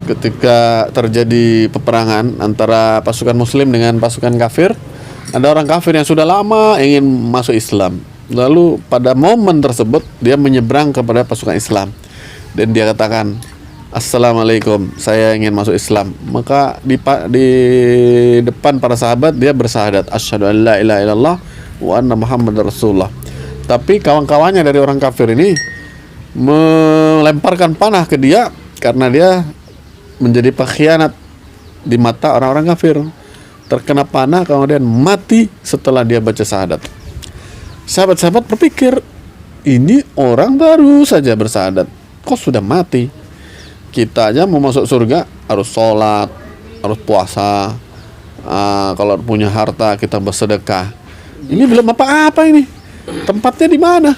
ketika terjadi peperangan antara pasukan muslim dengan pasukan kafir, ada orang kafir yang sudah lama ingin masuk Islam. Lalu pada momen tersebut dia menyeberang kepada pasukan Islam dan dia katakan, "Assalamualaikum, saya ingin masuk Islam." Maka di depan para sahabat dia bersyahadat, "Asyhadu an la ilaha illallah wa anna Muhammadar Rasulullah." Tapi kawan-kawannya dari orang kafir ini melemparkan panah ke dia karena dia menjadi pengkhianat di mata orang-orang kafir. Terkena panah kemudian mati setelah dia baca syahadat. Sahabat-sahabat berpikir, ini orang baru saja bersyahadat, kok sudah mati? Kita aja mau masuk surga harus sholat, harus puasa, kalau punya harta kita bersedekah. Ini belum apa-apa ini. Tempatnya di mana?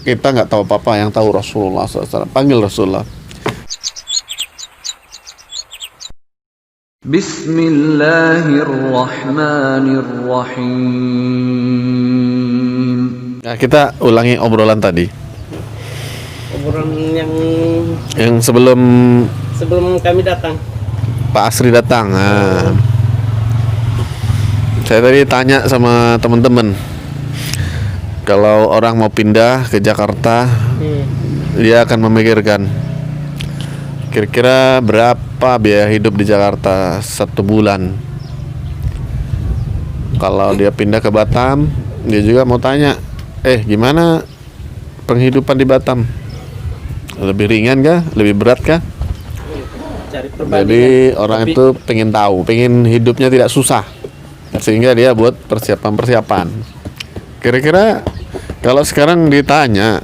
Kita nggak tahu apa-apa, yang tahu Rasulullah SAW. Panggil Rasulullah. Bismillahirrahmanirrahim. Nah, kita ulangi obrolan tadi. Obrolan yang sebelum kami datang. Pak Asri datang. Saya tadi tanya sama teman-teman, kalau orang mau pindah ke Jakarta, dia akan memikirkan kira-kira berapa biaya hidup di Jakarta 1 bulan. Kalau dia pindah ke Batam, dia juga mau tanya, gimana penghidupan di Batam? Lebih ringan kah? Lebih berat kah? Jadi orang itu pengen tahu, pengen hidupnya tidak susah, sehingga dia buat persiapan. Kira-kira kalau sekarang ditanya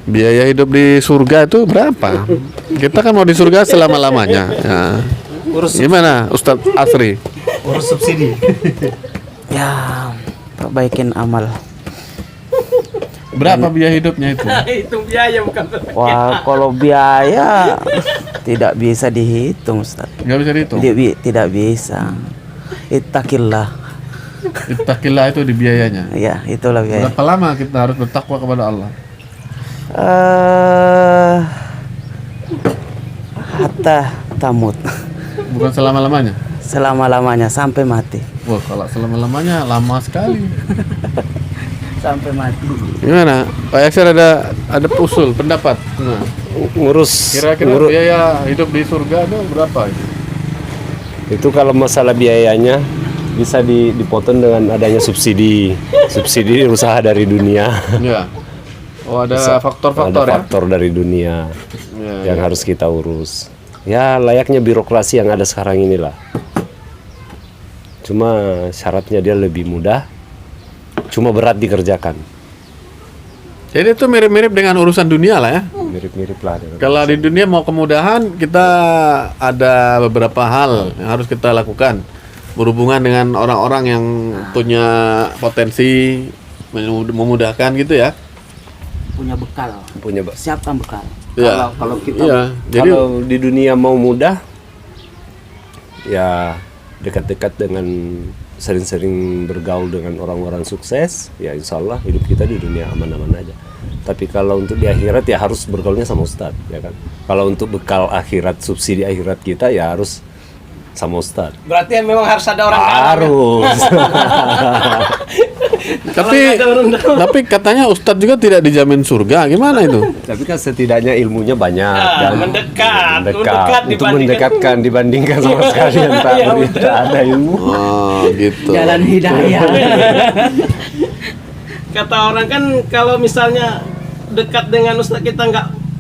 biaya hidup di surga itu berapa? Kita kan mau di surga selama-lamanya. Ya. Gimana Ustadz Asri? Urus subsidi. Ya, perbaikin amal. Berapa biaya hidupnya itu? Hitung biaya bukan Wah, kalau biaya tidak bisa dihitung, Ustaz. Nggak bisa dihitung? Tidak bisa. Ittaqillah. Ittaqillah itu di biayanya. Ya, itulah biaya. Berapa lama kita harus bertakwa kepada Allah? Hatta tamut. Bukan selama-lamanya? Selama-lamanya sampai mati. Wah, kalau selama-lamanya lama sekali. Sampai mati. Gimana? Pak Yaksir ada usul, pendapat. Nah, kira-kira biaya hidup di surga itu berapa? Itu kalau masalah biayanya bisa dipotong dengan adanya subsidi usaha dari dunia. Ya. Oh, ada faktor-faktor ada faktor dari dunia yang harus kita urus. Ya, layaknya birokrasi yang ada sekarang inilah. Cuma syaratnya dia lebih mudah, cuma berat dikerjakan. Jadi itu mirip-mirip dengan urusan dunia lah ya. Mirip-mirip lah. Kalau di dunia mau kemudahan, kita ada beberapa hal yang harus kita lakukan berhubungan dengan orang-orang yang punya potensi memudahkan gitu ya. Punya bekal. Siapkan bekal. Ya. Kalau kita jadi kalau di dunia mau mudah, ya dekat-dekat dengan sering-sering bergaul dengan orang-orang sukses, ya insya Allah hidup kita di dunia aman-aman aja. Tapi kalau untuk di akhirat ya harus bergaulnya sama Ustadz, ya kan. Kalau untuk bekal akhirat, subsidi akhirat kita ya harus sama Ustadz. Berarti memang harus ada orang harus. tapi katanya Ustadz juga tidak dijamin surga, gimana itu? Tapi kan setidaknya ilmunya banyak kan. Mendekat Untuk mendekatkan dibandingkan sama sekali yang tak ada ilmu. Oh, gitu. Jalan hidayah. Kata orang kan kalau misalnya dekat dengan Ustadz kita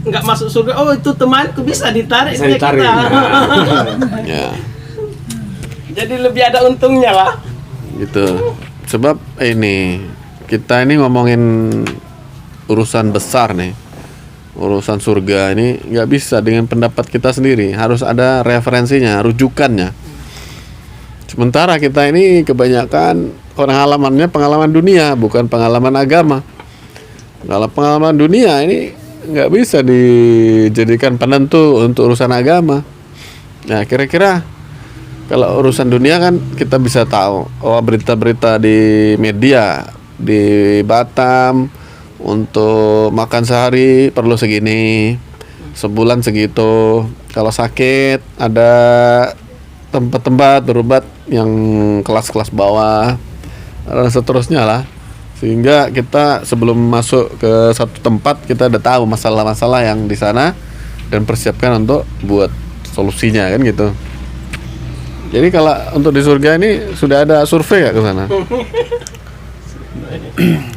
nggak masuk surga, oh itu temanku bisa ditarik Bisa ditarik. kita. Ya. Jadi lebih ada untungnya lah. Gitu. Sebab kita ini ngomongin urusan besar nih, urusan surga ini nggak bisa dengan pendapat kita sendiri, harus ada referensinya, rujukannya. Sementara kita ini kebanyakan pengalaman dunia, bukan pengalaman agama. Kalau pengalaman dunia ini nggak bisa dijadikan penentu untuk urusan agama. Nah, kira-kira kalau urusan dunia kan kita bisa tahu, berita-berita di media di Batam untuk makan sehari perlu segini, sebulan segitu. Kalau sakit ada tempat-tempat berobat yang kelas-kelas bawah dan seterusnya lah, sehingga kita sebelum masuk ke satu tempat kita udah tahu masalah-masalah yang di sana dan persiapkan untuk buat solusinya kan gitu. Jadi kalau untuk di surga ini sudah ada survei nggak ke sana?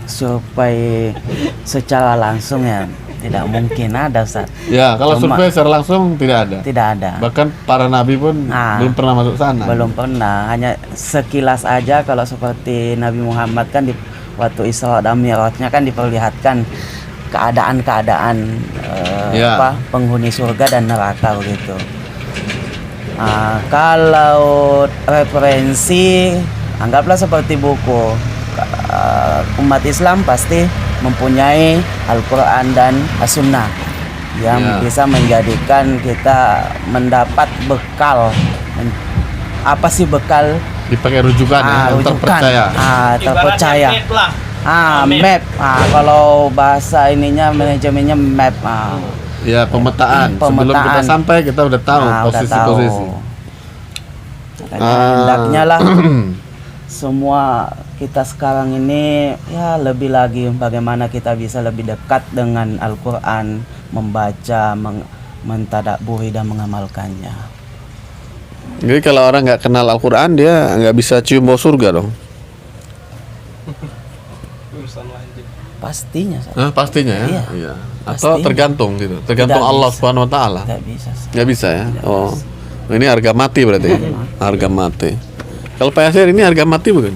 Supaya secara langsung ya tidak mungkin ada, Ustaz. Ya, kalau Cuma- survei secara langsung tidak ada. Tidak ada. Bahkan para nabi pun belum pernah masuk sana. Belum pernah, hanya sekilas aja. Kalau seperti Nabi Muhammad kan di waktu Isra dan Mi'rajnya kan diperlihatkan keadaan-keadaan Ya. penghuni surga dan neraka begitu. Kalau referensi, anggaplah seperti buku, umat Islam pasti mempunyai Al-Quran dan As-Sunnah yang Ya. bisa menjadikan kita mendapat bekal. Apa sih bekal? Dipakai rujukan ya, yang terpercaya. Terpercaya. Ibaratnya map lah. Map. Kalau bahasa ininya manajemennya map. Ya, pemetaan. Sebelum kita Pemetaan. sampai kita udah tahu Udah posisi-posisi. Makanya hendaknya lah semua kita sekarang ini ya lebih lagi bagaimana kita bisa lebih dekat dengan Al-Quran, membaca, mentadabburi dan mengamalkannya. Jadi kalau orang nggak kenal Al-Quran, dia nggak bisa cium bau surga dong. Urusan lanjut. Pastinya, Ustaz. Pastinya ya. Iya. Iya. Atau Pasti. tergantung gitu. Tergantung Tidak Allah bisa. Subhanahu wa taala. Nggak bisa, Ustaz. Nggak bisa ya. Tidak Oh. Ini harga mati berarti. Harga mati. Kalau Pak Yasir ini harga mati bukan?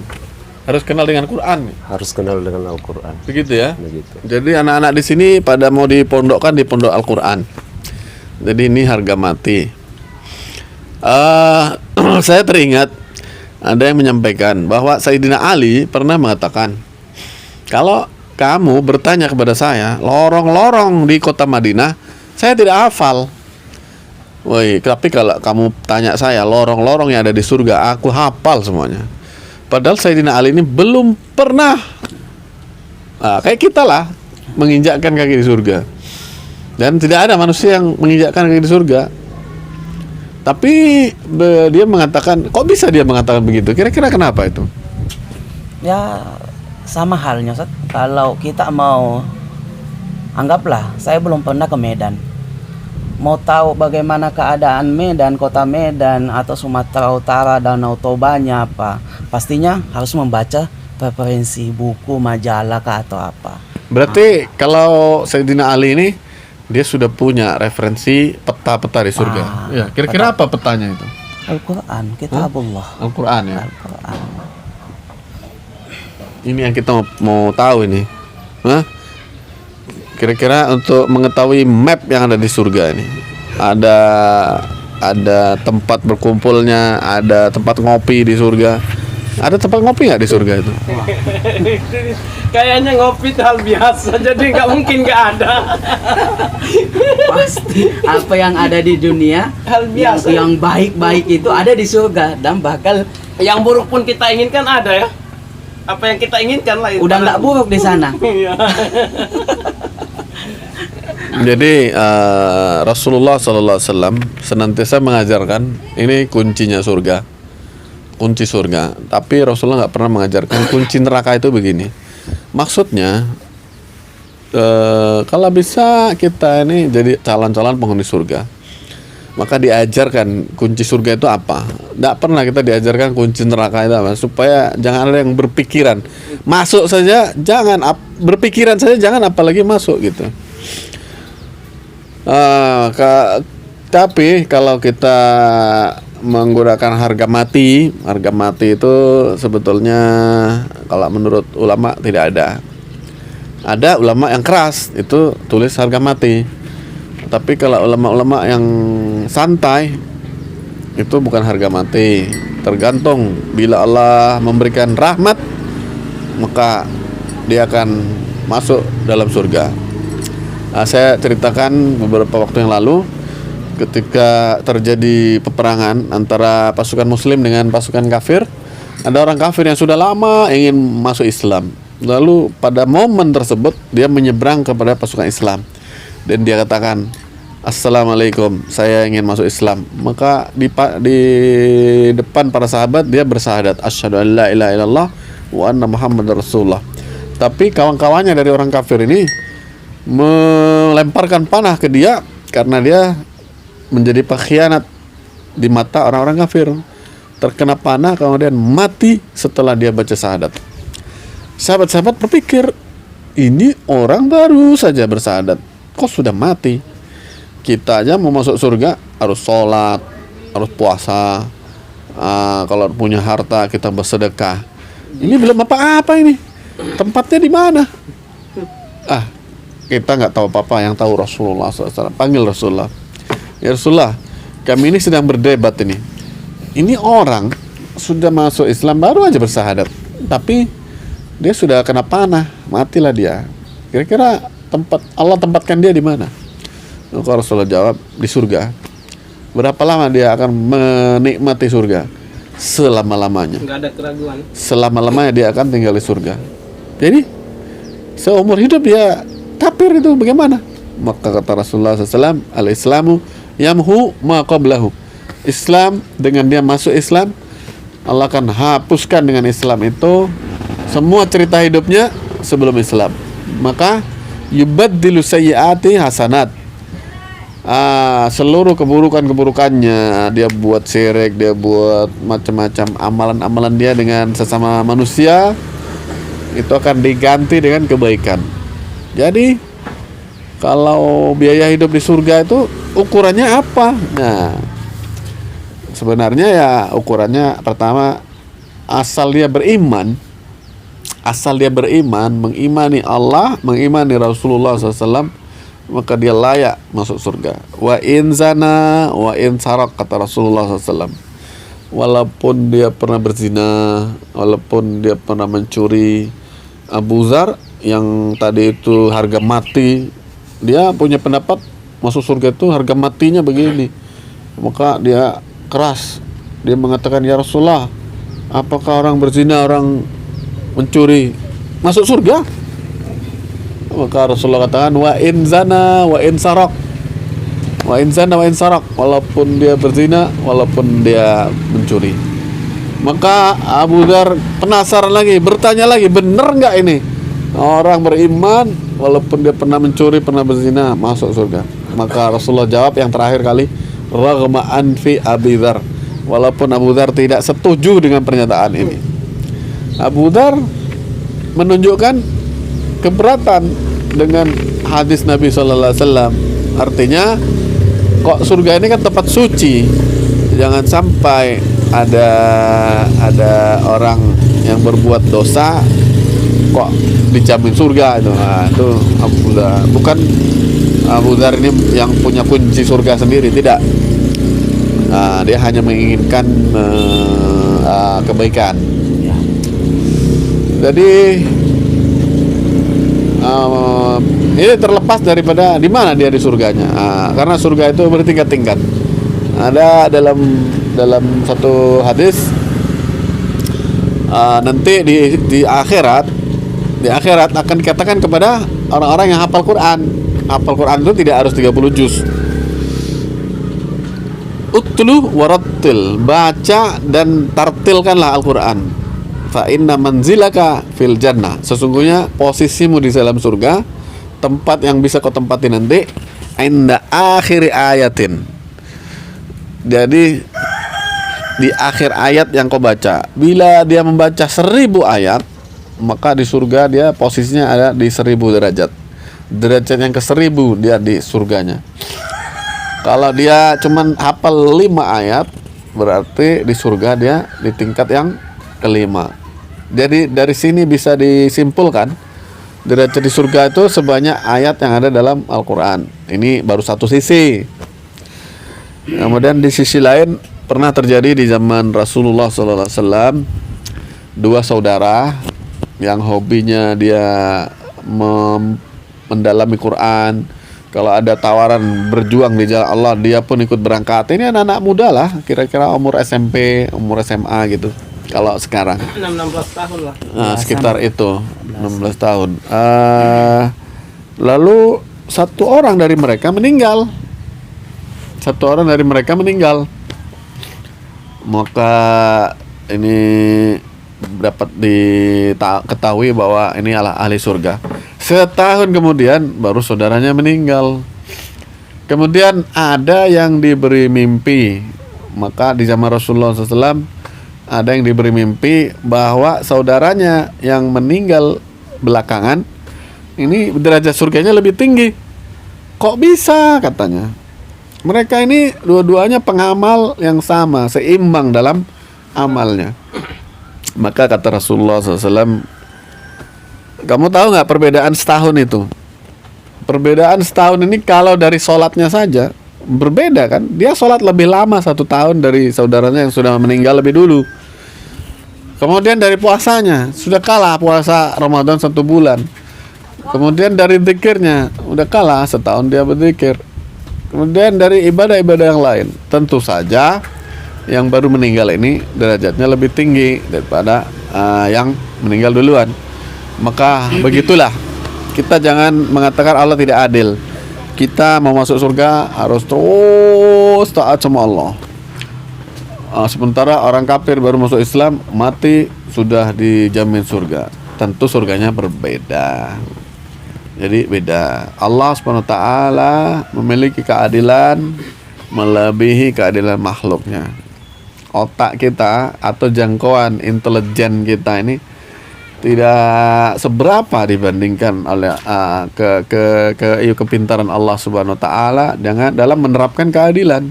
Harus kenal dengan Quran. Harus kenal dengan Al-Quran. Begitu ya. Begitu. Jadi anak-anak di sini pada mau dipondokkan di pondok Al-Quran. Jadi ini harga mati. Saya teringat ada yang menyampaikan bahwa Sayyidina Ali pernah mengatakan, kalau kamu bertanya kepada saya lorong-lorong di kota Madinah, saya tidak hafal. Woi, tapi kalau kamu tanya saya lorong-lorong yang ada di surga, aku hafal semuanya. Padahal Sayyidina Ali ini belum pernah kayak kita lah menginjakkan kaki di surga. Dan tidak ada manusia yang menginjakkan kaki di surga. Tapi dia mengatakan, kok bisa dia mengatakan begitu? Kira-kira kenapa itu? Ya sama halnya, Ustaz. Kalau kita mau, anggaplah saya belum pernah ke Medan, mau tahu bagaimana keadaan Medan, kota Medan atau Sumatera Utara, Danau Tobanya apa, pastinya harus membaca referensi buku, majalah kah atau apa. Berarti kalau Sayyidina Ali ini dia sudah punya referensi peta-peta di surga. Ya, kira-kira apa petanya itu? Al-Quran, Kitabullah. Al-Quran ya. Al-Quran. Ini yang kita mau tahu ini. Hah? Kira-kira untuk mengetahui map yang ada di surga ini, ada tempat berkumpulnya, ada tempat ngopi di surga. Ada tempat ngopi nggak di surga itu? Kayaknya ngopi itu hal biasa, jadi nggak mungkin nggak ada. Pasti apa yang ada di dunia Hal biasa. yang baik-baik itu ada di surga dan bakal Yang buruk pun kita inginkan ada ya. Apa yang kita inginkan lah. udah nggak buruk di sana. Iya. Jadi Rasulullah SAW senantiasa mengajarkan ini kuncinya surga, kunci surga. Tapi Rasulullah nggak pernah mengajarkan kunci neraka itu begini. Maksudnya kalau bisa kita ini jadi calon-calon penghuni surga, maka diajarkan kunci surga itu apa. Nggak pernah kita diajarkan kunci neraka itu apa, supaya jangan ada yang berpikiran masuk saja, jangan berpikiran saja, jangan apalagi masuk gitu. Tapi kalau kita menggunakan harga mati itu sebetulnya kalau menurut ulama tidak ada. Ada ulama yang keras itu tulis harga mati. Tapi kalau ulama-ulama yang santai itu bukan harga mati. Tergantung, bila Allah memberikan rahmat maka dia akan masuk dalam surga. Saya ceritakan beberapa waktu yang lalu ketika terjadi peperangan antara pasukan muslim dengan pasukan kafir. Ada orang kafir yang sudah lama ingin masuk Islam. Lalu pada momen tersebut dia menyeberang kepada pasukan Islam. Dan dia katakan, Assalamualaikum, saya ingin masuk Islam. Maka di depan para sahabat dia bersyahadat asyhadu an la ilaha illallah wa anna muhammadar rasulullah. Tapi kawan-kawannya dari orang kafir ini melemparkan panah ke dia karena dia menjadi pengkhianat di mata orang-orang kafir. Terkena panah kemudian mati setelah dia baca syahadat. Sahabat-sahabat berpikir, ini orang baru saja bersyahadat, kok sudah mati? Kita aja mau masuk surga harus sholat, harus puasa, kalau punya harta kita bersedekah. Ini belum apa-apa ini. Tempatnya di mana? Kita nggak tahu apa-apa, yang tahu Rasulullah SAW. Panggil Rasulullah. Ya Rasulullah, kami ini sedang berdebat ini. Ini orang sudah masuk Islam baru aja bersyahadat, tapi dia sudah kena panah, matilah dia. Kira-kira Allah tempatkan dia di mana? Maka Rasulullah jawab, di surga. Berapa lama dia akan menikmati surga? Selama-lamanya. Nggak ada keraguan. Selama-lamanya dia akan tinggal di surga. Jadi seumur hidup dia kafir itu bagaimana? Maka kata Rasulullah SAW, al-Islamu yamhu ma qablahu. Islam, dengan dia masuk Islam, Allah akan hapuskan dengan Islam itu semua cerita hidupnya sebelum Islam. Maka yubaddilu sayyiati hasanat. Seluruh keburukannya dia buat syirik, dia buat macam-macam amalan-amalan dia dengan sesama manusia, itu akan diganti dengan kebaikan. Jadi kalau biaya hidup di surga itu ukurannya apa? Nah, sebenarnya ya ukurannya pertama, asal dia beriman, mengimani Allah, mengimani Rasulullah SAW, maka dia layak masuk surga. Wa in zana wa in sarak, kata Rasulullah SAW. Walaupun dia pernah berzina, walaupun dia pernah mencuri. Abu Dzar yang tadi itu harga mati, dia punya pendapat masuk surga itu harga matinya begini. Maka dia keras, dia mengatakan, ya Rasulullah, apakah orang berzina, orang mencuri masuk surga? Maka Rasulullah katakan, wa in zana wa in sarak, wa in zana wa in sarak, walaupun dia berzina, walaupun dia mencuri. Maka Abu Dzar penasaran lagi, bertanya lagi, benar nggak ini orang beriman walaupun dia pernah mencuri, pernah berzina masuk surga? Maka Rasulullah jawab yang terakhir kali, raghma anfi Abi Dzar, walaupun Abu Dzar tidak setuju dengan pernyataan ini. Abu Dzar menunjukkan keberatan dengan hadis Nabi SAW. Artinya, kok surga ini kan tempat suci, jangan sampai ada orang yang berbuat dosa kok dijamin surga itu. Nah, itu Abu Dzar. Bukan Abu Dzar ini yang punya kunci surga sendiri, tidak. Dia hanya menginginkan kebaikan. Jadi ini terlepas daripada di mana dia di surganya. Karena surga itu bertingkat-tingkat. Ada dalam satu hadis, nanti di akhirat akan dikatakan kepada orang-orang yang hafal Quran. Hafal Quran itu tidak harus 30 juz. Utlu warattil, baca dan tartilkanlah Al-Quran. Fa inna manzilaka fil jannah, sesungguhnya posisimu di dalam surga, tempat yang bisa kau tempati nanti, inda akhir ayatin. Jadi di akhir ayat yang kau baca. Bila dia membaca 1000 ayat, maka di surga dia posisinya ada di 1000 derajat. Derajat yang ke-1000 dia di surganya. Kalau dia cuman hafal 5 ayat, berarti di surga dia di tingkat yang kelima. Jadi dari sini bisa disimpulkan derajat di surga itu sebanyak ayat yang ada dalam Al-Quran. Ini baru satu sisi. Kemudian di sisi lain, pernah terjadi di zaman Rasulullah SAW, 2 saudara yang hobinya dia mendalami Quran. Kalau ada tawaran berjuang di jalan Allah, dia pun ikut berangkat. Ini anak-anak muda lah, kira-kira umur SMP, umur SMA gitu. Kalau sekarang 16 tahun lah. Sekitar itu 16 tahun. Lalu satu orang dari mereka meninggal satu orang dari mereka meninggal. Maka ini dapat diketahui bahwa ini adalah ahli surga. Setahun kemudian baru saudaranya meninggal. Kemudian ada yang diberi mimpi. Maka di zaman Rasulullah SAW ada yang diberi mimpi bahwa saudaranya yang meninggal belakangan ini derajat surganya lebih tinggi. Kok bisa katanya? Mereka ini dua-duanya pengamal yang sama, seimbang dalam amalnya. Maka kata Rasulullah SAW, kamu tahu nggak perbedaan setahun itu? Perbedaan setahun ini kalau dari sholatnya saja berbeda kan? Dia sholat lebih lama 1 tahun dari saudaranya yang sudah meninggal lebih dulu. Kemudian dari puasanya sudah kalah puasa Ramadan 1 bulan. Kemudian dari zikirnya udah kalah setahun dia berzikir. Kemudian dari ibadah-ibadah yang lain, tentu saja yang baru meninggal ini derajatnya lebih tinggi daripada yang meninggal duluan. Maka begitulah, kita jangan mengatakan Allah tidak adil. Kita mau masuk surga harus terus taat sama Allah. Sementara orang kafir baru masuk Islam, mati sudah dijamin surga. Tentu surganya berbeda. Jadi beda. Allah SWT memiliki keadilan melebihi keadilan makhluknya. Otak kita atau jangkauan intelijen kita ini tidak seberapa dibandingkan oleh kepintaran Allah Subhanahu wa taala dalam menerapkan keadilan.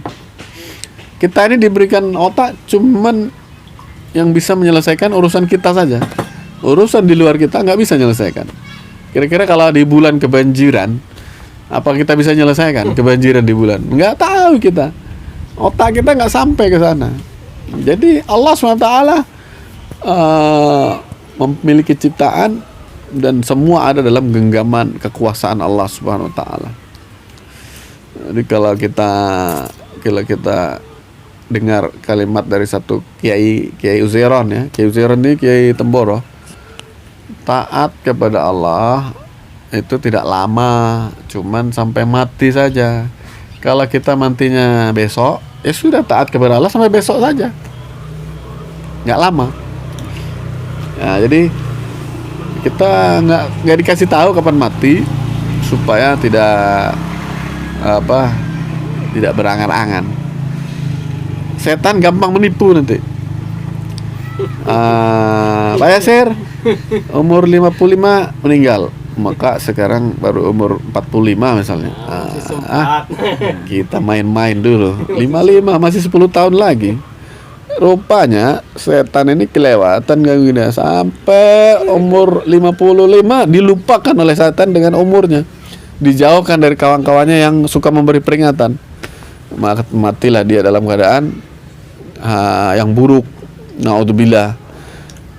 Kita ini diberikan otak cuman yang bisa menyelesaikan urusan kita saja. Urusan di luar kita nggak bisa menyelesaikan. Kira-kira kalau di bulan kebanjiran, apa kita bisa menyelesaikan kebanjiran di bulan? Nggak tahu kita. Otak kita nggak sampai ke sana. Jadi Allah SWT memiliki ciptaan dan semua ada dalam genggaman kekuasaan Allah Subhanahu wa taala. Jadi kalau kita dengar kalimat dari satu Kiai Uzairon ya. Kiai Uzairon ini Kiai Temboro. Taat kepada Allah itu tidak lama, cuman sampai mati saja. Kalau kita matinya besok, ya sudah taat kepada Allah sampai besok saja. Nggak lama. Nah, jadi kita nggak dikasih tahu kapan mati supaya tidak berangan-angan. Setan gampang menipu nanti. Pak Yasir umur 55 meninggal, maka sekarang baru umur 45 misalnya. Kita main-main dulu. 55 masih 10 tahun lagi. Rupanya setan ini kelewatan ganggunya sampai umur 55 dilupakan oleh setan dengan umurnya. Dijauhkan dari kawan-kawannya yang suka memberi peringatan. Maka matilah dia dalam keadaan yang buruk. Naudzubillah.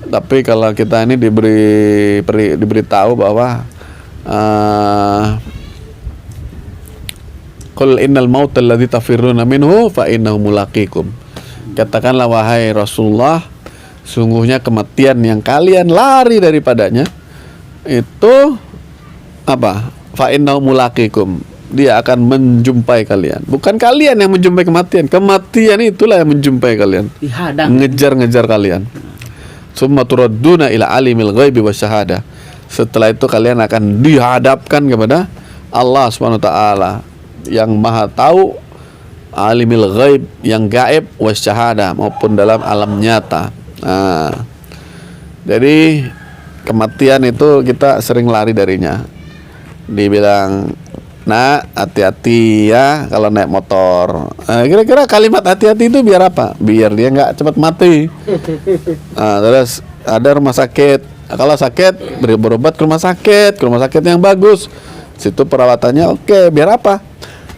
Tapi kalau kita ini diberitahu bahwa qul innal mautal ladzi tafirruna minhu fa innahu mulaqikum. Katakanlah wahai Rasulullah, sungguhnya kematian yang kalian lari daripadanya itu apa? Fa innahu mulaqikum. Dia akan menjumpai kalian. Bukan kalian yang menjumpai kematian. Kematian itulah yang menjumpai kalian. Dihadang. Ngejar kalian. Summa turadduna ila alimil ghaibi wasyahadah. Setelah itu kalian akan dihadapkan kepada Allah Subhanahu wa taala yang Maha tahu, alimil ghaib, yang gaib, wasyahadah, maupun dalam alam nyata. Nah, jadi kematian itu kita sering lari darinya. Dibilang, nah hati-hati ya kalau naik motor. Kira-kira kalimat hati-hati itu biar apa? Biar dia nggak cepat mati. Terus ada rumah sakit. Kalau sakit berobat ke rumah sakit yang bagus. Situ perawatannya oke. Biar apa?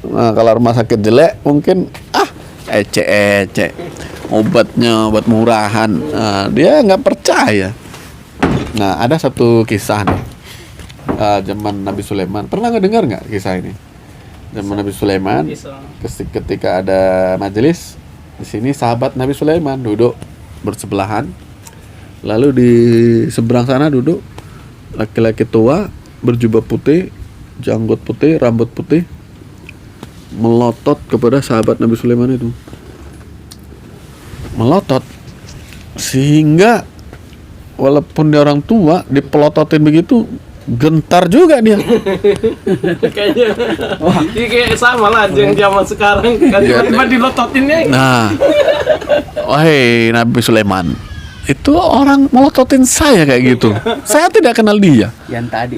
Kalau rumah sakit jelek mungkin ece obatnya obat murahan. Dia nggak percaya. Nah ada satu kisah nih. Zaman Nabi Sulaiman, pernah dengar nggak kisah ini? Zaman Nabi Sulaiman, ketika ada majelis di sini, sahabat Nabi Sulaiman duduk bersebelahan, lalu di seberang sana duduk laki-laki tua berjubah putih, janggut putih, rambut putih, melotot kepada sahabat Nabi Sulaiman itu. Melotot sehingga walaupun dia orang tua dipelototin begitu gentar juga dia. Kayaknya ini kayak sama lah yang zaman sekarang kan tiba-tiba dilototinnya. Nah, wahai Nabi Sulaiman, itu orang melototin saya kayak gitu. Saya tidak kenal dia. Yang tadi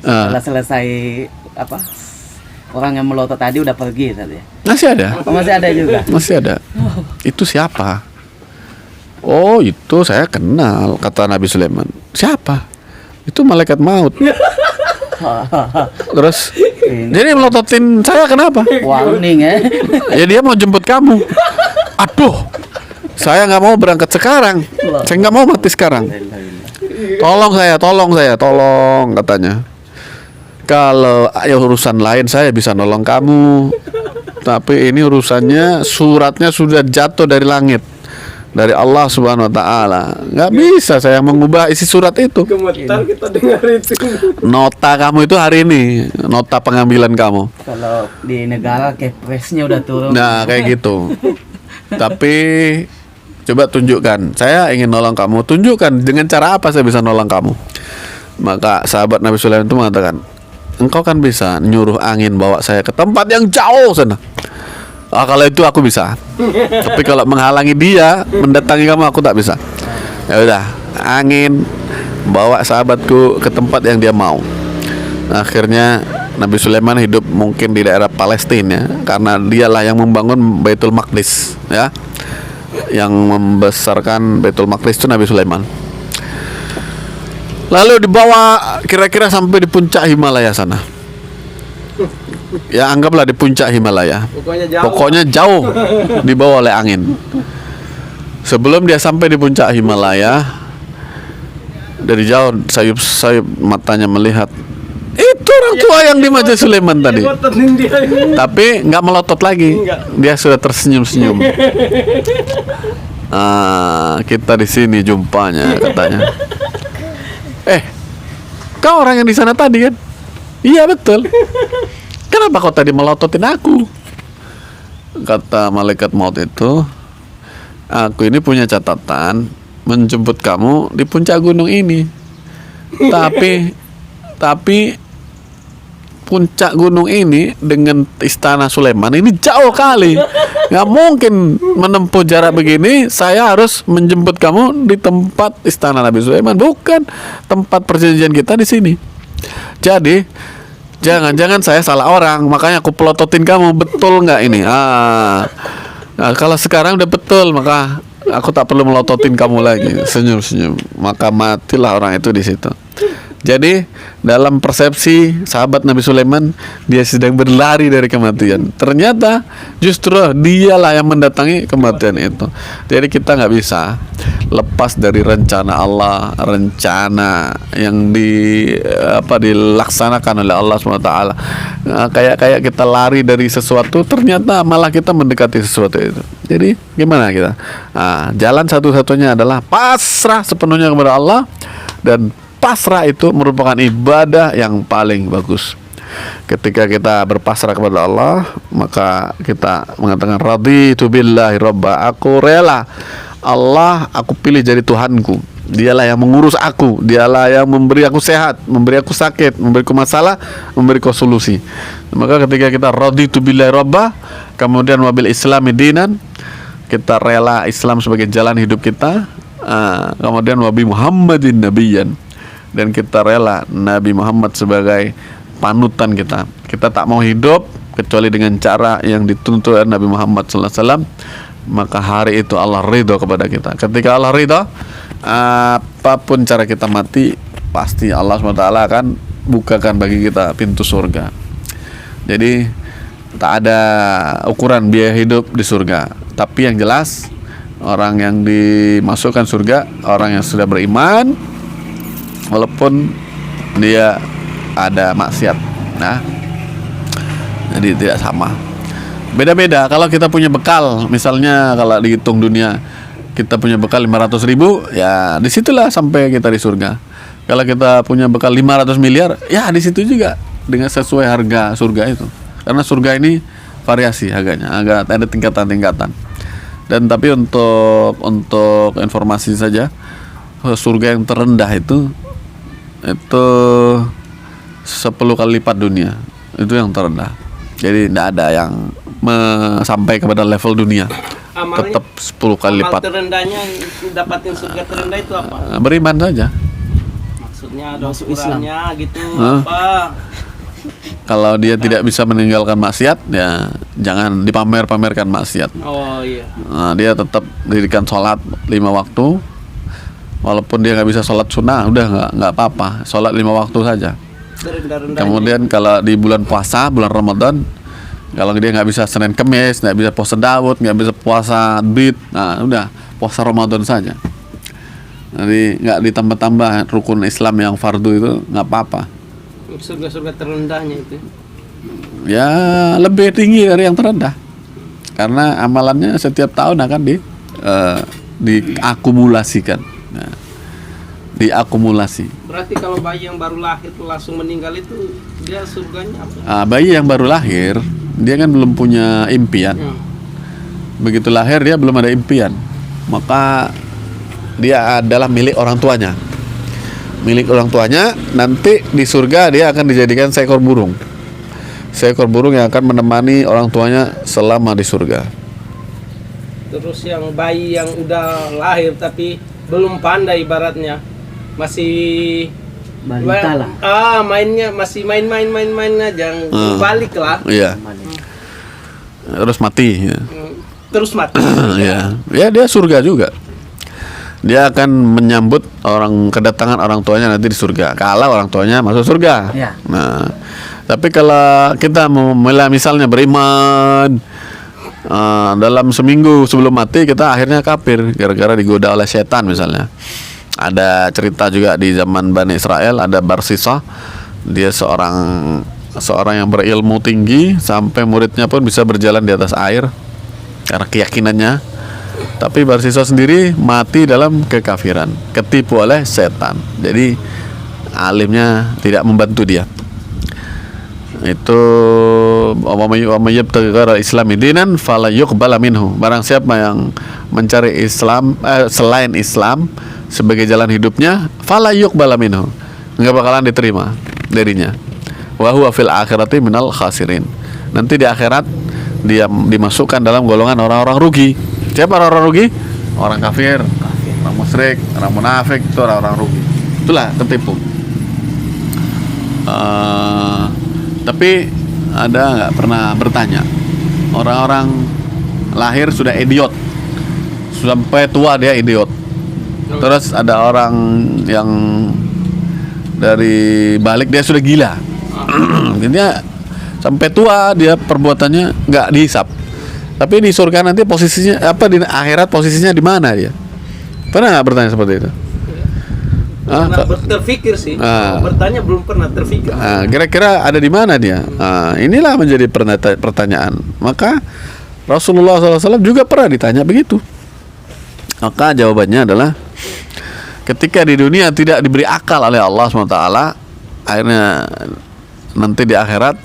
setelah selesai apa? Orang yang melotot tadi udah pergi tadi. Masih ada? Oh, masih ada juga. Masih ada. Itu siapa? Oh, itu saya kenal, kata Nabi Sulaiman. Siapa? Itu malaikat maut. Terus jadi melototin saya kenapa? Warning ya. Ya dia mau jemput kamu. Aduh, saya nggak mau berangkat sekarang. Saya nggak mau mati sekarang. Tolong katanya. Kalau urusan lain saya bisa nolong kamu, tapi ini urusannya suratnya sudah jatuh dari langit, dari Allah Subhanahu Wa Taala. Nggak bisa saya mengubah isi surat itu. Gemetar kita dengar itu. Nota kamu itu hari ini, nota pengambilan kamu. Kalau di negara kepresnya udah turun. Nah kayak gitu. Tapi coba tunjukkan, saya ingin nolong kamu. Tunjukkan dengan cara apa saya bisa nolong kamu. Maka sahabat Nabi Sulaiman itu mengatakan, engkau kan bisa nyuruh angin bawa saya ke tempat yang jauh sana. Kalau itu aku bisa. Tapi kalau menghalangi dia mendatangi kamu, aku tak bisa. Ya udah, angin bawa sahabatku ke tempat yang dia mau. Akhirnya Nabi Sulaiman hidup mungkin di daerah Palestina, karena dialah yang membangun Baitul Maqdis, ya. Yang membesarkan Baitul Maqdis itu Nabi Sulaiman. Lalu dibawa kira-kira sampai di puncak Himalaya sana. Ya anggaplah di puncak Himalaya. Pokoknya jauh dibawa oleh angin. Sebelum dia sampai di puncak Himalaya, dari jauh sayup-sayup matanya melihat itu orang tua yang di Majelis Sulaiman tadi. Tapi nggak melotot lagi. Dia sudah tersenyum-senyum. Kita di sini jumpanya, katanya. Kau orang yang di sana tadi kan? Iya betul. Kenapa kau tadi melototin aku? Kata malaikat maut itu, aku ini punya catatan menjemput kamu di puncak gunung ini. Tapi puncak gunung ini dengan istana Sulaiman ini jauh kali. Nggak mungkin menempuh jarak begini. Saya harus menjemput kamu di tempat istana Nabi Sulaiman, bukan tempat perjanjian kita di sini. Jadi jangan-jangan saya salah orang, makanya aku pelototin kamu. Betul nggak ini? Nah, kalau sekarang udah betul, maka aku tak perlu melototin kamu lagi. Senyum-senyum. Maka matilah orang itu di situ. Jadi dalam persepsi sahabat Nabi Sulaiman, dia sedang berlari dari kematian. Ternyata justru dialah yang mendatangi kematian itu. Jadi kita nggak bisa lepas dari rencana Allah, rencana yang dilaksanakan oleh Allah SWT. Kayak kita lari dari sesuatu, ternyata malah kita mendekati sesuatu itu. Jadi gimana kita? Jalan satu-satunya adalah pasrah sepenuhnya kepada Allah, dan pasrah itu merupakan ibadah yang paling bagus. Ketika kita berpasrah kepada Allah, maka kita mengatakan raditu billahi robba, aku rela Allah aku pilih jadi Tuhanku. Dialah yang mengurus aku, dialah yang memberi aku sehat, memberi aku sakit, memberiku masalah, memberiku solusi. Maka ketika kita raditu billahi robba, kemudian wabil islami dinan, kita rela Islam sebagai jalan hidup kita, kemudian wabi Muhammadin nabiyan, dan kita rela Nabi Muhammad sebagai panutan kita. Kita tak mau hidup kecuali dengan cara yang dituntut oleh Nabi Muhammad SAW. Maka hari itu Allah ridho kepada kita. Ketika Allah ridho, apapun cara kita mati, pasti Allah SWT akan bukakan bagi kita pintu surga. Jadi tak ada ukuran biaya hidup di surga. Tapi yang jelas, orang yang dimasukkan surga, orang yang sudah beriman, walaupun dia ada maksiat. Nah, jadi tidak sama. Beda-beda. Kalau kita punya bekal, misalnya kalau dihitung dunia, kita punya bekal 500.000, ya disitulah sampai kita di surga. Kalau kita punya bekal 500 miliar, ya di situ juga dengan sesuai harga surga itu. Karena surga ini variasi harganya, agak ada tingkatan-tingkatan. Dan tapi untuk informasi saja, surga yang terendah itu 10 kali lipat dunia, itu yang terendah. Jadi tidak ada yang sampai kepada level dunia. Amalnya, Tetap 10 kali amal lipat. terendahnya dapatin surga terendah itu apa? Beriman saja. Maksudnya ada ukurannya gitu Hah? apa? Kalau dia tidak bisa meninggalkan maksiat, ya jangan dipamer-pamerkan maksiat. Oh iya. Nah, dia tetap dirikan sholat 5 waktu. Walaupun dia nggak bisa sholat sunnah, udah nggak apa-apa, sholat 5 waktu saja. Terendah-rendahnya. Kemudian kalau di bulan puasa, bulan Ramadan, kalau dia nggak bisa Senin Kemis, nggak bisa puasa Daud, nggak bisa puasa Bid, nah udah puasa Ramadan saja. Jadi nggak ditambah-tambah rukun Islam yang fardu itu nggak apa-apa. Surga-surga terendahnya itu. Ya lebih tinggi dari yang terendah, karena amalannya setiap tahun akan diakumulasikan. Nah, diakumulasi. Berarti kalau bayi yang baru lahir tuh langsung meninggal itu dia surganya apa? Bayi yang baru lahir, dia kan belum punya impian. Begitu lahir dia belum ada impian, maka dia adalah milik orang tuanya. Milik orang tuanya, nanti di surga dia akan dijadikan seekor burung. Seekor burung yang akan menemani orang tuanya selama di surga. Terus yang bayi yang udah lahir tapi belum pandai ibaratnya, masih Balita lah. Mainnya masih main aja, balik lah. Iya. Terus mati. Ya. Terus mati. Ya, dia surga juga. Dia akan menyambut kedatangan orang tuanya nanti di surga. Kalau orang tuanya masuk surga. Ya. Nah, tapi kalau kita misalnya beriman, dalam seminggu sebelum mati kita akhirnya kafir gara-gara digoda oleh setan misalnya. Ada cerita juga di zaman Bani Israel, ada Barsisa, dia seorang yang berilmu tinggi sampai muridnya pun bisa berjalan di atas air karena keyakinannya. Tapi Barsisa sendiri mati dalam kekafiran, ketipu oleh setan. Jadi alimnya tidak membantu dia. Itu Islam dinan fala yuqbala minhu. Barang siapa yang mencari Islam selain Islam sebagai jalan hidupnya, fala yuqbala minhu, enggak bakalan diterima darinya. Wa huwa fil akhirati minal khasirin. Nanti di akhirat dia dimasukkan dalam golongan orang-orang rugi. Siapa orang-orang rugi? Orang kafir, orang musyrik, orang munafik, itu orang-orang rugi. Itulah tertipu. Tapi ada nggak pernah bertanya, orang-orang lahir sudah idiot, sampai tua dia idiot. Terus ada orang yang dari balik dia sudah gila. Intinya sampai tua dia perbuatannya nggak dihisap. Tapi di surga nanti posisinya di akhirat posisinya di mana dia? Pernah nggak bertanya seperti itu? Pernah terfikir sih. Bertanya belum pernah terfikir. Kira-kira ada di mana dia? Inilah menjadi pertanyaan. Maka Rasulullah SAW juga pernah ditanya begitu. Maka jawabannya adalah ketika di dunia tidak diberi akal oleh Allah SWT, akhirnya nanti di akhirat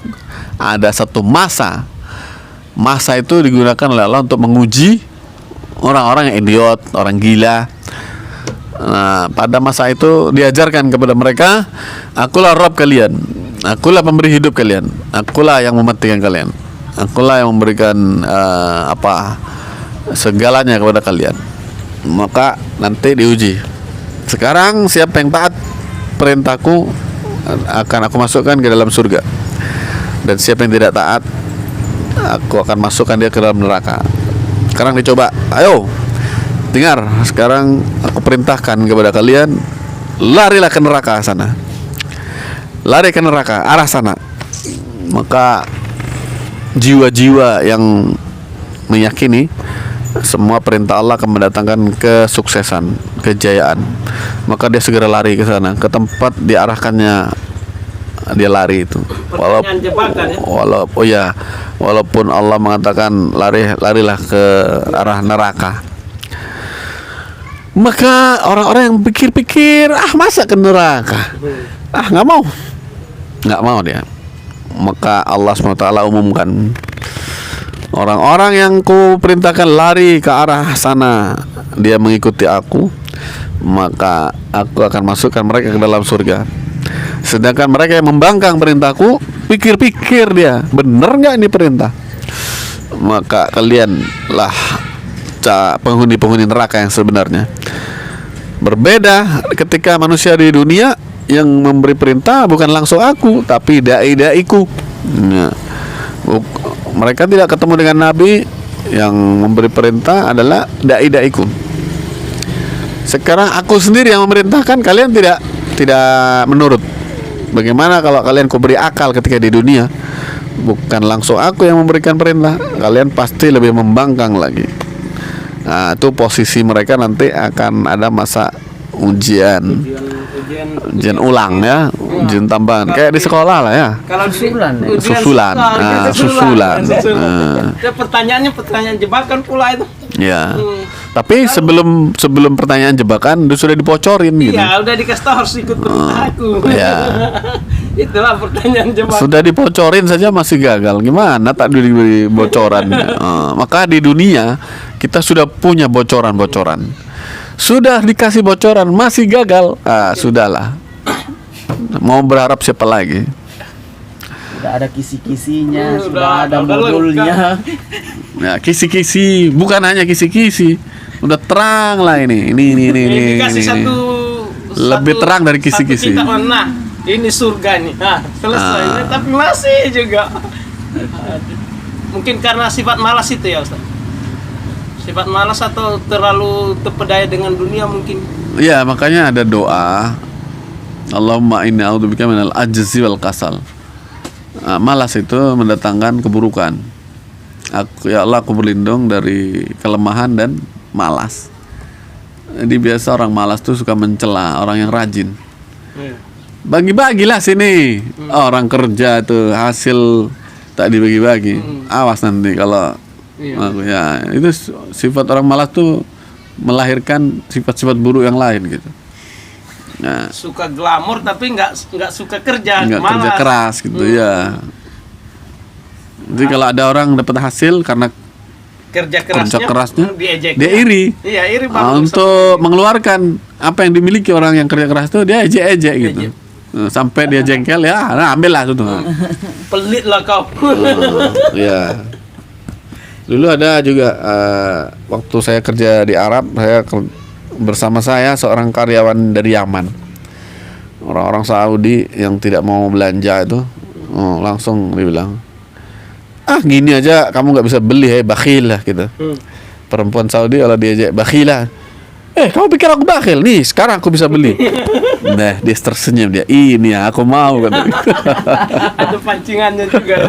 ada satu masa itu digunakan oleh Allah untuk menguji orang-orang yang idiot, orang gila. Nah, pada masa itu diajarkan kepada mereka, akulah Rabb kalian, akulah pemberi hidup kalian, akulah yang mematikan kalian, akulah yang memberikan segalanya kepada kalian. Maka nanti diuji. Sekarang siapa yang taat perintahku akan aku masukkan ke dalam surga, dan siapa yang tidak taat aku akan masukkan dia ke dalam neraka. Sekarang dicoba, ayo dengar, sekarang aku perintahkan kepada kalian, larilah ke neraka sana, lari ke neraka arah sana. Maka jiwa-jiwa yang meyakini semua perintah Allah akan mendatangkan kesuksesan, kejayaan, maka dia segera lari ke sana, ke tempat diarahkannya dia lari itu. Walaupun Allah mengatakan larilah ke arah neraka, maka orang-orang yang pikir-pikir, masa ke neraka, nggak mau dia. Maka Allah SWT umumkan, Orang-orang yang ku perintahkan lari ke arah sana, dia mengikuti aku, maka aku akan masukkan mereka ke dalam surga. Sedangkan mereka yang membangkang perintahku, pikir-pikir dia, benar nggak ini perintah? Maka kalianlah penghuni-penghuni neraka yang sebenarnya. Berbeda ketika manusia di dunia yang memberi perintah bukan langsung aku, tapi dai-daiku. Nah, mereka tidak ketemu dengan Nabi, yang memberi perintah adalah dai-daiku. Sekarang aku sendiri yang memerintahkan, kalian tidak menurut. Bagaimana kalau kalian beri akal ketika di dunia? Bukan langsung aku yang memberikan perintah, kalian pasti lebih membangkang lagi. Nah, itu posisi mereka nanti akan ada masa ujian ulang ya, ujian tambahan kayak di sekolah lah ya. Kalau Susulan ya? Susulan. Susulan. Ya, pertanyaannya pertanyaan jebakan pula itu. Ya. Tapi sebelum pertanyaan jebakan sudah dibocorin gitu. Iya, udah dikasih tahu harus ikut perintah aku. Ya. Itulah pertanyaan jebakan. Sudah dibocorin saja masih gagal. Gimana tak diberi bocoran? Maka di dunia kita sudah punya bocoran-bocoran. Sudah dikasih bocoran masih gagal. Sudahlah. Mau berharap siapa lagi? Sudah ada kisi-kisinya, Sudah sudah ada ada modulnya. Ya, kisi-kisi, bukan hanya kisi-kisi. Udah terang lah ini. Dikasih ini. satu Lebih terang dari kisi-kisi. satu kita, nah, ini surga nih. Nah, selesai. Tapi masih juga. Mungkin karena sifat malas itu ya, Ustaz. Sifat malas atau terlalu terpedaya dengan dunia mungkin. Ya, makanya ada doa. Allahumma inni a'udzubika minal ajzi wal kasal. Malas itu mendatangkan keburukan. Ya Allah, aku berlindung dari kelemahan dan malas. Jadi biasa orang malas tuh suka mencela orang yang rajin. Bagi-bagilah sini. Orang kerja tuh hasil tak dibagi-bagi. Awas nanti kalau ya itu sifat orang malas tuh melahirkan sifat-sifat buruk yang lain gitu. Nah, Suka glamor tapi nggak suka kerja, nggak kerja malas. keras gitu ya. Jadi kalau ada orang dapat hasil karena Kerja kerja kerasnya, diejek. dia iri. Iya, iri banget. Untuk mengeluarkan apa yang dimiliki orang yang kerja keras tuh dia ejek-ejek gitu. Sampai dia jengkel ya, nah ambil lah itu. Pelit lah kau. Ya. Dulu ada juga waktu saya kerja di Arab, bersama saya seorang karyawan dari Yaman. Orang-orang Saudi yang tidak mau belanja itu langsung dibilang, gini aja kamu nggak bisa beli, bakhil lah gitu. Perempuan Saudi kalau diajak bakhil lah, kamu pikir aku bakhil? Nih sekarang aku bisa beli. Nah dia tersenyum, dia ini ya aku mau kan. Ada pancingannya juga.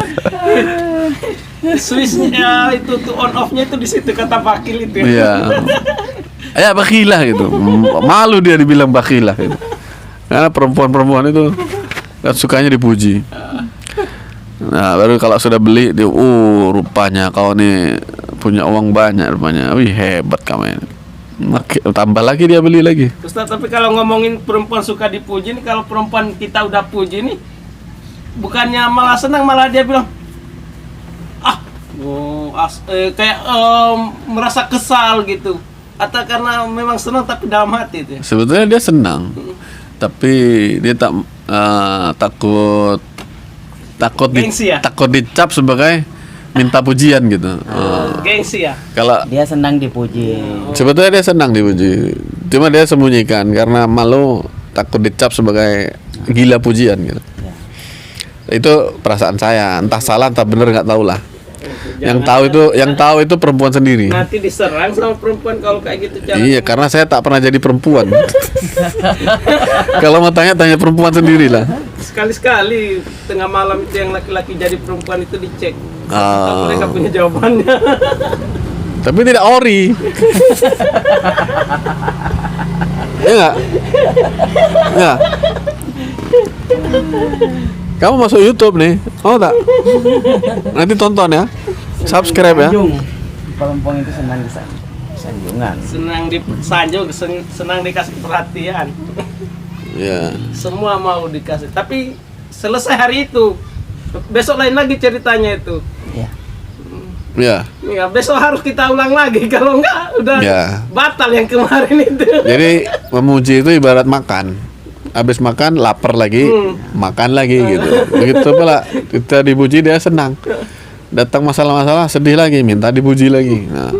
Switchnya itu tuh on off-nya itu di situ kata bakil itu. Iya. Ya bakhilah gitu. Malu dia dibilang bakhilah gitu. Karena perempuan-perempuan itu kan sukanya dipuji. Nah, baru kalau sudah beli dia, rupanya kau nih punya uang banyak rupanya. Wih, hebat kamu ini. Tambah lagi dia beli lagi. Ustaz, tapi kalau ngomongin perempuan suka dipuji nih, kalau perempuan kita udah puji nih, bukannya malah senang, malah dia bilang kayak merasa kesal gitu. Atau karena memang senang tapi dalam hati itu ya? Sebetulnya dia senang, tapi dia takut dicap sebagai minta pujian gitu. Gengsi ya? Kalau Dia senang dipuji. sebetulnya dia senang dipuji, cuma dia sembunyikan karena malu, takut dicap sebagai gila pujian gitu. Itu perasaan saya, entah salah entah benar nggak tahu lah. Yang tahu itu perempuan sendiri. Nanti diserang sama perempuan kalau kayak gitu. Iya, karena saya tak pernah jadi perempuan. Kalau mau tanya perempuan sendiri lah. Sekali-sekali tengah malam itu yang laki-laki jadi perempuan itu dicek. Mereka punya jawabannya. Tapi tidak ori. Iya nggak? Ya. Kamu masuk YouTube nih, mau tak? Nanti tonton ya, subscribe ya. Perempuan itu senang disanjungan. Senang disanjung, senang dikasih perhatian. Ya. Semua mau dikasih. Tapi selesai hari itu, besok lain lagi ceritanya itu. Ya. Ya. Ya, besok harus kita ulang lagi, kalau enggak udah Ya. batal yang kemarin itu. Jadi memuji itu ibarat makan. Habis makan lapar lagi, makan lagi gitu. Begitu pula kita dipuji dia senang. Datang masalah-masalah sedih lagi, minta dipuji lagi. Nah,